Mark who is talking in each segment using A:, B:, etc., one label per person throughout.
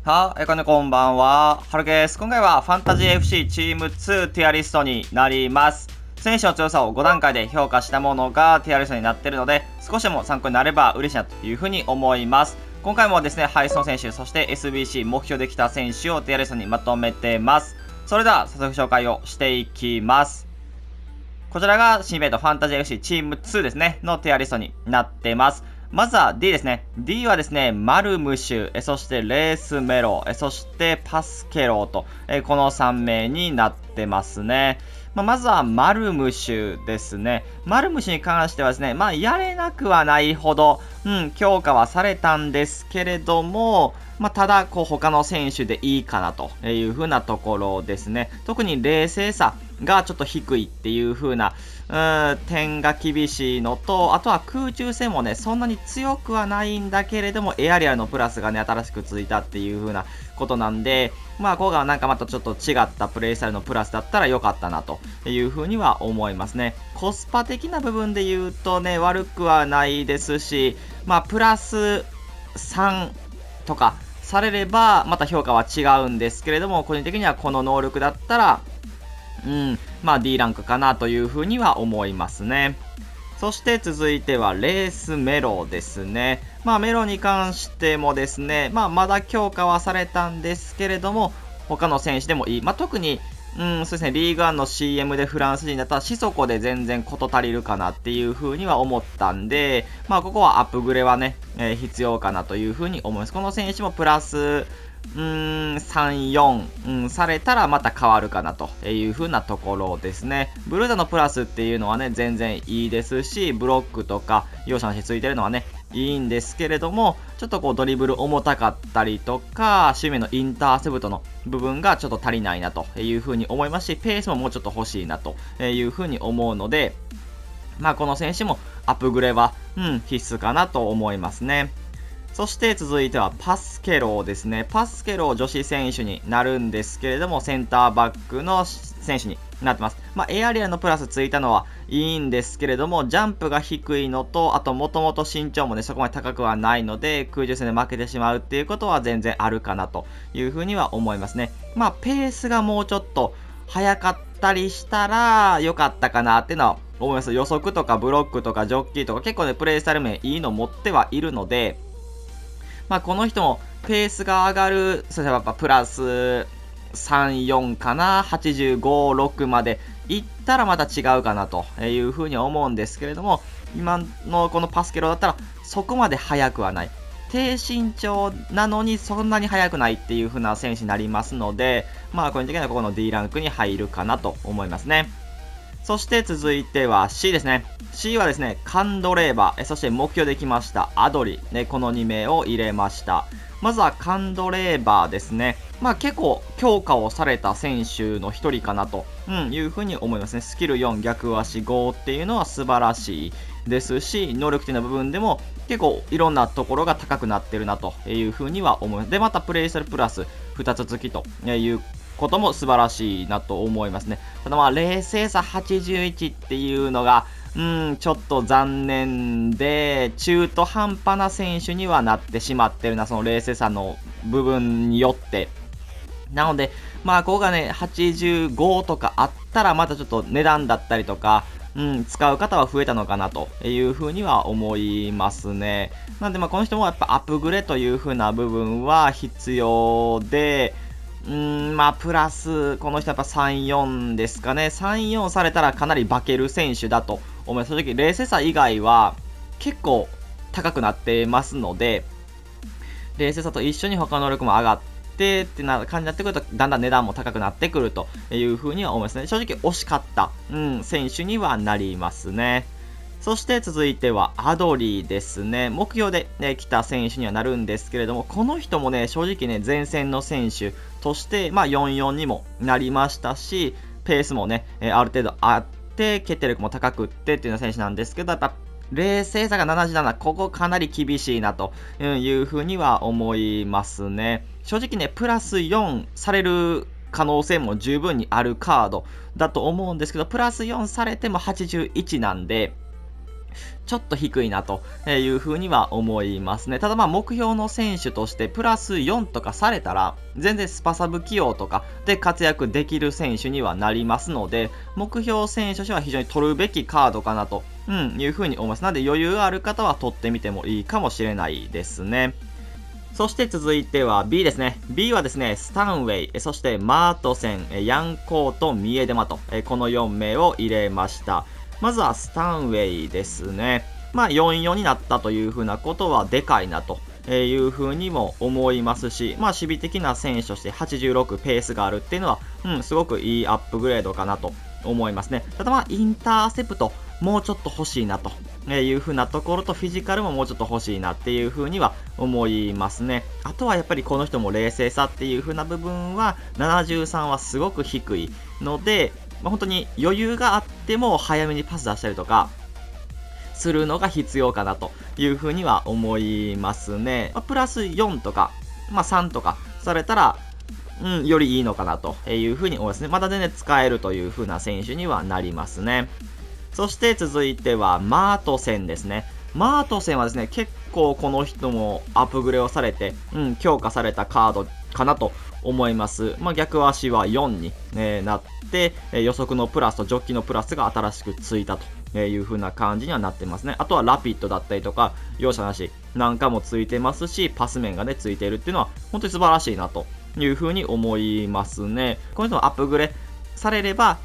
A: こんばんは。はるです。今回はファンタジー FC チーム2ティアリストになります。選手の強さを5段階で評価したものがティアリストになっているので、少しでも参考になれば嬉しいなというふうに思います。今回もですね、ハイスの選手、そして SBC 目標できた選手をティアリストにまとめてます。それでは早速紹介をしていきます。こちらが新イベントファンタジー FC チーム2ですね、のティアリストになってます。まずは D ですね。D はですね、マルムシュ、そしてレースメロ、そしてパスケロと、この3名になってますね。まずはマルムシュですね。マルムシュに関してはですね、やれなくはないほど、強化はされたんですけれども、ただ、他の選手でいいかなという風なところですね。特に冷静さがちょっと低いっていう風な、点が厳しいのと、あとは空中戦もね、そんなに強くはないんだけれども、エアリアルのプラスがね、新しくついたっていう風なことなんで、ここがなんかまたちょっと違ったプレイスタイルのプラスだったら良かったなという風には思いますね。コスパ的な部分で言うとね、悪くはないですし、プラス3とかされれば、また評価は違うんですけれども、個人的にはこの能力だったら、D ランクかなというふうには思いますね。そして続いてはレースメロですね。メロに関してもですね、まだ強化はされたんですけれども、他の選手でもいい。特に、そうですね、リーグワンの CM でフランス人だったら、シソコで全然事足りるかなっていう風には思ったんで、ここはアップグレはね、必要かなという風に思います。この選手もプラス、3、4、されたらまた変わるかなという風なところですね。ブルーザのプラスっていうのはね、全然いいですし、ブロックとか容赦なしついてるのはね、いいんですけれども、ちょっとドリブル重たかったりとか、守備のインターセプトの部分がちょっと足りないなという風に思いますし、ペースももうちょっと欲しいなという風に思うので、この選手もアップグレは、必須かなと思いますね。そして続いてはパスケローですね。パスケロー女子選手になるんですけれども、センターバックの選手になってます。エアリアのプラスついたのはいいんですけれども、ジャンプが低いのと、あともともと身長もね、そこまで高くはないので、空中戦で負けてしまうっていうことは全然あるかなというふうには思いますね。ペースがもうちょっと速かったりしたら良かったかなっていうのは思います。予測とかブロックとかジョッキーとか結構ね、プレイスタイル面いいの持ってはいるので、この人もペースが上がる、そしたらやっぱプラス3、4かな、85、6までいったらまた違うかなというふうには思うんですけれども、今のこのパスケロだったらそこまで速くはない。低身長なのにそんなに速くないっていう風な選手になりますので、個人的にはここの D ランクに入るかなと思いますね。そして続いては C ですね。C はですね、カンドレーバー、そして目標できましたアドリ、この2名を入れました。まずはカンドレーバーですね。結構強化をされた選手の一人かなと、いうふうに思いますね。スキル4、逆足5っていうのは素晴らしいですし、能力的な部分でも結構いろんなところが高くなってるなというふうには思います。で、またプレイスタイルプラス2つ付きということも素晴らしいなと思いますね。ただ冷静さ81っていうのが、ちょっと残念で、中途半端な選手にはなってしまってるな、その冷静さの部分によって。なので、ここがね、85とかあったら、またちょっと値段だったりとか、使う方は増えたのかなというふうには思いますね。なので、この人もやっぱアップグレというふうな部分は必要で、プラス、この人やっぱ3、4ですかね。3、4されたらかなり化ける選手だと思います。正直、冷静さ以外は結構高くなってますので、冷静さと一緒に他の能力も上がってってな感じになってくると、だんだん値段も高くなってくるというふうには思いますね。正直惜しかった、選手にはなりますね。そして続いてはアドリーですね。目標で、来た選手にはなるんですけれども、この人もね、正直ね、前線の選手として、4-4にもなりましたし、ペースもね、ある程度あって、決定力も高くってっていうような選手なんですけど、やっぱ冷静さが77、ここかなり厳しいなというふうには思いますね。正直ね、プラス4される可能性も十分にあるカードだと思うんですけど、プラス4されても81なんで、ちょっと低いなというふうには思いますね。ただ目標の選手としてプラス4とかされたら、全然スパサブ起用とかで活躍できる選手にはなりますので、目標選手としては非常に取るべきカードかなと、いうふうに思います。なので余裕ある方は取ってみてもいいかもしれないですね。そして続いては B ですね。B はですね、スタンウェイ、そしてマートセン、ヤンコート、ミエデマと、この4名を入れました。まずはスタンウェイですね。4-4になったというふうなことはでかいなというふうにも思いますし、守備的な選手として86ペースがあるっていうのは、すごくいいアップグレードかなと思いますね。ただインターセプト、もうちょっと欲しいなというふうなところと、フィジカルももうちょっと欲しいなっていうふうには思いますね。あとはやっぱりこの人も冷静さっていうふうな部分は、73はすごく低いので、本当に余裕があっても早めにパス出したりとかするのが必要かなというふうには思いますね。プラス4とか、3とかされたら、よりいいのかなというふうに思いますね。まだ全然使えるというふうな選手にはなりますね。そして続いてはマートセンですね。マートセンはですね、結構この人もアップグレをされて、強化されたカードかなと思います。逆足は4に、なって、予測のプラスとジョッキのプラスが新しくついたという風な感じにはなってますね。あとはラピッドだったりとか、容赦なしなんかもついてますし、パス面がね、ついているっていうのは本当に素晴らしいなという風に思いますね。この人のアップグレされれば、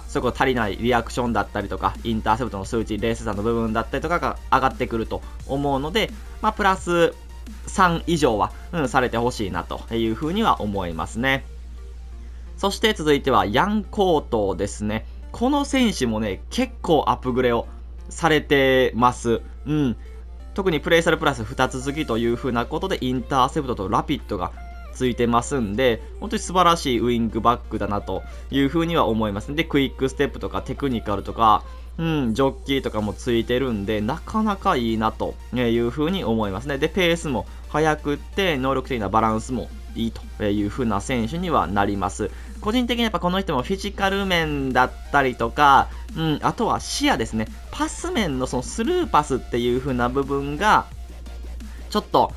A: そこ足りないリアクションだったりとか、インターセプトの数値、冷静さの部分だったりとかが上がってくると思うので、プラス3以上は、されてほしいなというふうには思いますね。そして続いてはヤンコートですね。この選手もね、結構アップグレをされてます。特にプレイサルプラス2つ付きというふうなことで、インターセプトとラピッドがついてますんで、本当に素晴らしいウイングバックだなというふうには思います。で、クイックステップとかテクニカルとか、ジョッキーとかもついてるんで、なかなかいいなというふうに思いますね。で、ペースも速くって、能力的なバランスもいいというふうな選手にはなります。個人的にやっぱこの人もフィジカル面だったりとか、あとは視野ですね。パス面のそのスルーパスっていうふうな部分が、ちょっと、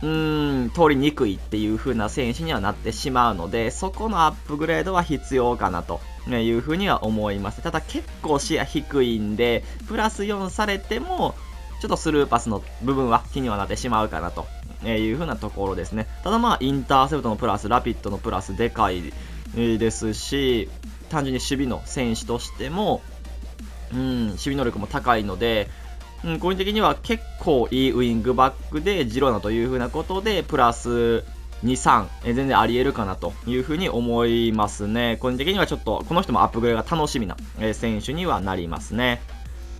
A: 通りにくいっていう風な選手にはなってしまうので、そこのアップグレードは必要かなという風には思います。ただ結構視野低いんで、プラス4されても、ちょっとスルーパスの部分は気にはなってしまうかなという風なところですね。ただインターセプトのプラス、ラピッドのプラスでかいですし、単純に守備の選手としても、守備能力も高いので、個人的には結構いいウイングバックでジローナという風なことでプラス2、3、全然あり得るかなという風に思いますね。個人的にはちょっとこの人もアップグレードが楽しみな選手にはなりますね。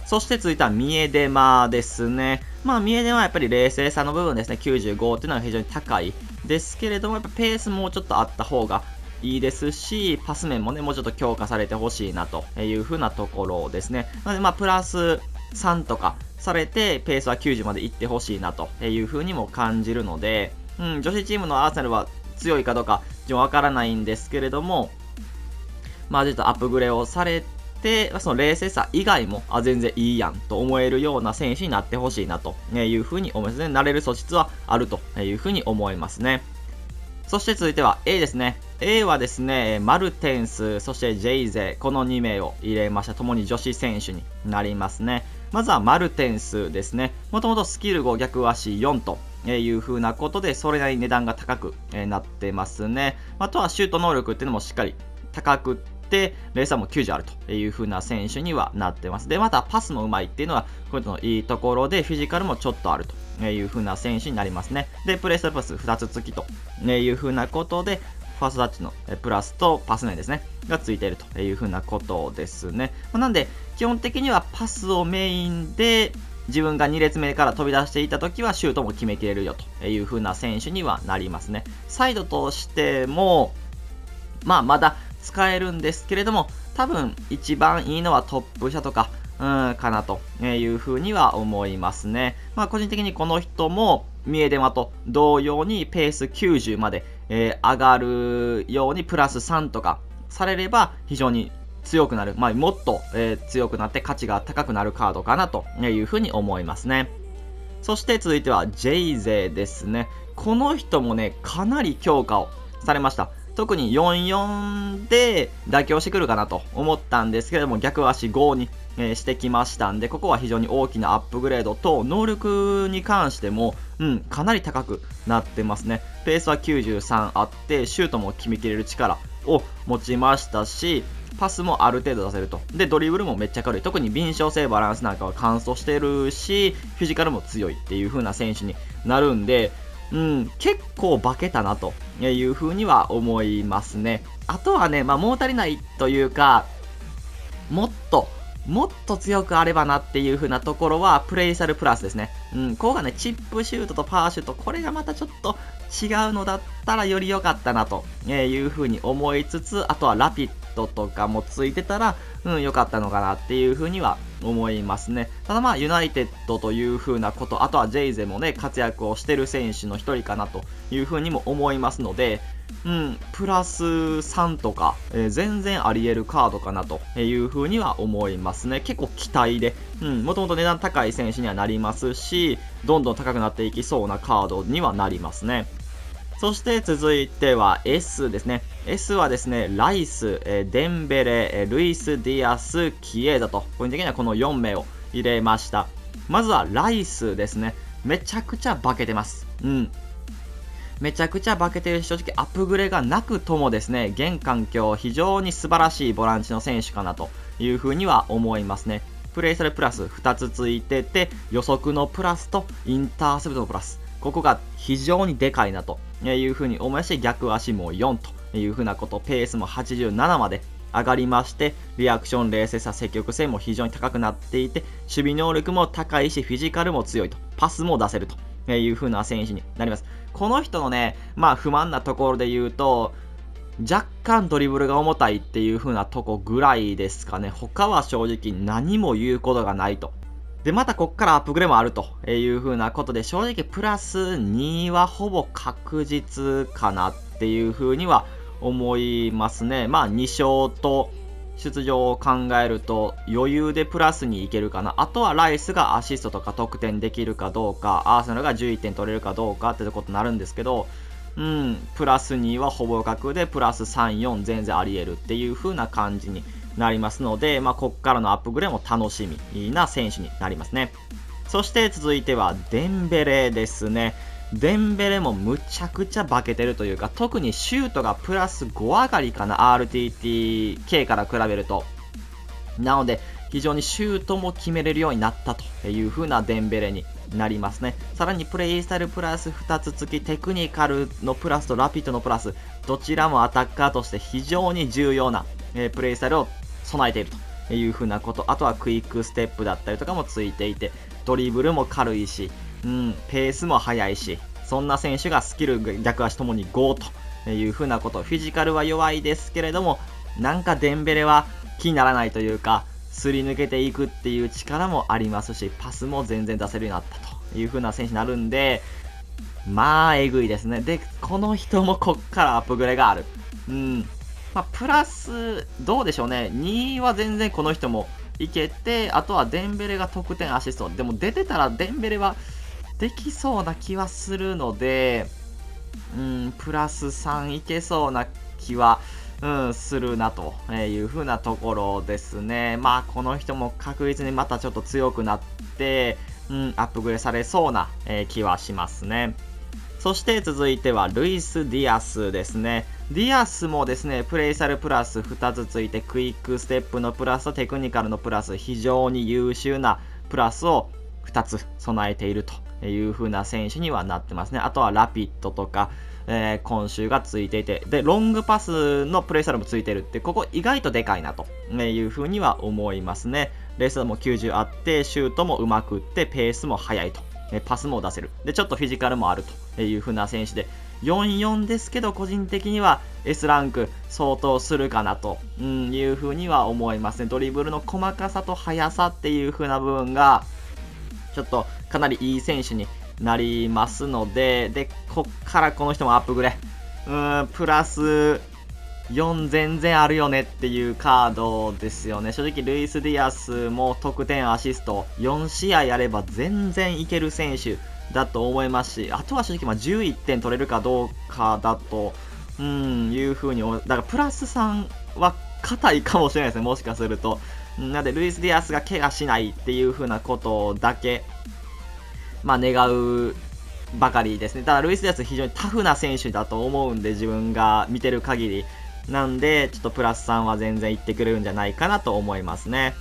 A: そして続いてはミエデマですね。ミエデマはやっぱり冷静さの部分ですね。95っていうのは非常に高いですけれども、やっぱペースもうちょっとあった方がいいですし、パス面もね、もうちょっと強化されてほしいなという風なところですね。なのでプラス3とかされて、ペースは90まで行ってほしいなという風にも感じるので、女子チームのアーセナルは強いかどうか、わからないんですけれども、ちょっとアップグレをされて、その冷静さ以外も、全然いいやんと思えるような選手になってほしいなという風に思いますね。慣れる素質はあるという風に思いますね。そして続いては A ですね。A はですね、マルテンス、そしてジェイゼ、この2名を入れました。ともに女子選手になりますね。まずはマルテンスですね。もともとスキル5逆足4という風なことで、それなりに値段が高くなってますね。あとはシュート能力っていうのもしっかり高くって、レーサーも90あるという風な選手にはなってます。で、またパスもうまいっていうのは、こういうのいいところで、フィジカルもちょっとあるという風な選手になりますね。で、プレースパス2つ付きという風なことで、ファーストタッチのプラスとパス面ですね、がついているという風なことですね。なんで、基本的にはパスをメインで、自分が2列目から飛び出していた時はシュートも決めきれるよという風な選手にはなりますね。サイドとしても、まだ使えるんですけれども、多分一番いいのはトップ下とか、かなという風には思いますね。個人的にこの人も、ミエデマと同様にペース90まで、上がるようにプラス3とかされれば非常に強くなる、もっと、強くなって価値が高くなるカードかなというふうに思いますね。そして続いてはジェイゼですね。この人もね、かなり強化をされました。特に44で妥協してくるかなと思ったんですけれども、逆足5に、してきましたんで、ここは非常に大きなアップグレードと、能力に関しても、かなり高くなってますね。ペースは93あって、シュートも決めきれる力を持ちましたし、パスもある程度出せると。で、ドリブルもめっちゃ軽い。特に敏捷性バランスなんかは乾燥してるし、フィジカルも強いっていう風な選手になるんで、結構化けたなという風には思いますね。あとはね、物足りないというか、もっと強くあればなっていう風なところは、プレイサルプラスですね。ここがね、チップシュートとパワーシュート、これがまたちょっと違うのだったらより良かったなという風に思いつつ、あとはラピッドとかもついてたら、良かったのかなっていう風には思いますね。ただユナイテッドという風なこと、あとはジェイゼもね、活躍をしてる選手の一人かなという風にも思いますので、プラス3とか、全然あり得るカードかなという風には思いますね。結構期待で、もともと値段高い選手にはなりますし、どんどん高くなっていきそうなカードにはなりますね。そして続いては S ですね。S はですね、ライス、デンベレ、ルイス・ディアス、キエーザと、個人的にはこの4名を入れました。まずはライスですね。めちゃくちゃ化けてます。めちゃくちゃ化けてるし、正直アップグレがなくともですね、現環境非常に素晴らしいボランチの選手かなというふうには思いますね。プレイサルプラス2つついてて、予測のプラスとインターセプトのプラス。ここが非常にでかいなというふうに思いまして、逆足も4というふうなこと、ペースも87まで上がりまして、リアクション、冷静さ、積極性も非常に高くなっていて、守備能力も高いし、フィジカルも強いと、パスも出せるというふうな選手になります。この人のね、不満なところで言うと、若干ドリブルが重たいっていう風なとこぐらいですかね。他は正直何も言うことがないと。で、またこっからアップグレードもあるという風なことで、正直プラス2はほぼ確実かなっていう風には思いますね。2勝と出場を考えると余裕でプラスにいけるかな。あとはライスがアシストとか得点できるかどうか、アーセナルが11点取れるかどうかってとこになるんですけど、プラス2はほぼ確で、プラス3、4全然あり得るっていう風な感じになりますので、こっからのアップグレードも楽しみな選手になりますね。そして続いてはデンベレですね。デンベレもむちゃくちゃ化けてるというか、特にシュートがプラス5上がりかな、RTTK から比べると。なので、非常にシュートも決めれるようになったという風なデンベレになりますね。さらにプレイスタイルプラス2つ付き、テクニカルのプラスとラピッドのプラス、どちらもアタッカーとして非常に重要な、プレイスタイルを備えているという風なこと。あとはクイックステップだったりとかもついていて、ドリブルも軽いし、ペースも速いし、そんな選手がスキル逆足ともに5という風なこと。フィジカルは弱いですけれども、なんかデンベレは気にならないというか、すり抜けていくっていう力もありますし、パスも全然出せるようになったという風な選手になるんで、えぐいですね。で、この人もこっからアップグレがある。プラス、どうでしょうね。2は全然この人もいけて、あとはデンベレが得点アシスト。でも出てたらデンベレはできそうな気はするので、プラス3いけそうな気は、するなという風なところですね。この人も確実にまたちょっと強くなって、アップグレードされそうな、気はしますね。そして続いてはルイス・ディアスですね。ディアスもですね、プレイサルプラス2つついて、クイックステップのプラスとテクニカルのプラス、非常に優秀なプラスを2つ備えているという風な選手にはなってますね。あとはラピッドとか、今週がついていて、で、ロングパスのプレイスタイルもついてるって、ここ意外とでかいなという風には思いますね。レースも90あって、シュートもうまくって、ペースも速いと。パスも出せる。で、ちょっとフィジカルもあるという風な選手で、44ですけど、個人的には S ランク相当するかなという風には思いますね。ドリブルの細かさと速さっていう風な部分が、ちょっとかなりいい選手になりますので、で、こっからこの人もアップグレ。プラス4全然あるよねっていうカードですよね。正直ルイス・ディアスも得点アシスト4試合やれば全然いける選手だと思いますし、あとは正直11点取れるかどうかだという風に、だからプラス3は硬いかもしれないですね、もしかすると。なのでルイス・ディアスが怪我しないっていう風なことだけ願うばかりですね。ただルイス・ディアス非常にタフな選手だと思うんで、自分が見てる限りなんで、ちょっとプラス3は全然いってくれるんじゃないかなと思いますね。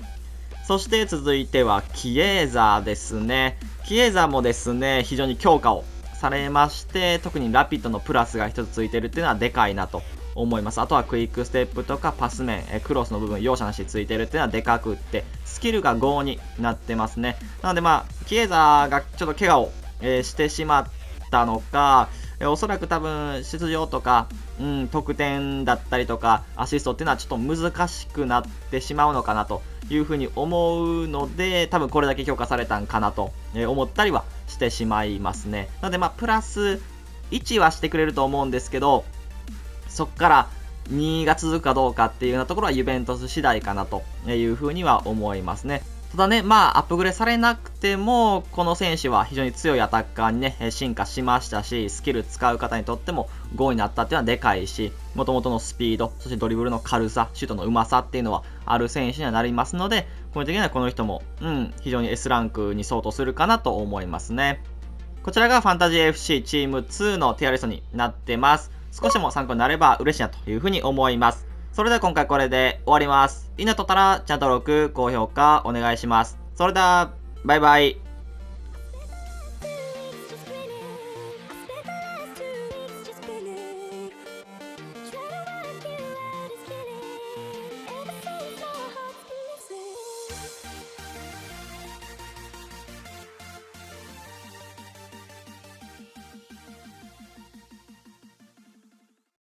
A: そして続いてはキエーザーですね。キエーザーもですね、非常に強化をされまして、特にラピッドのプラスが1つついてるっていうのはでかいなと思います。あとはクイックステップとかパス面、クロスの部分容赦なしついてるっていうのはでかくって、スキルが5になってますね。なのでキエーザーがちょっと怪我を、してしまったのか、おそらく多分出場とか、得点だったりとかアシストっていうのはちょっと難しくなってしまうのかなというふうに思うので、多分これだけ評価されたんかなと思ったりはしてしまいますね。なのでプラス1はしてくれると思うんですけど、そこから2が続くかどうかっていうようなところはユベントス次第かなというふうには思いますね。ただね、アップグレされなくても、この選手は非常に強いアタッカーにね、進化しましたし、スキル使う方にとっても5になったっていうのはでかいし、元々のスピード、そしてドリブルの軽さ、シュートのうまさっていうのはある選手にはなりますので、個人的にはこの人も、非常に S ランクに相当するかなと思いますね。こちらがファンタジー FC チーム2のティアリストになってます。少しでも参考になれば嬉しいなというふうに思います。それでは今回これで終わります。いいねとったらチャンネル登録、高評価お願いします。それでは、バイバイ。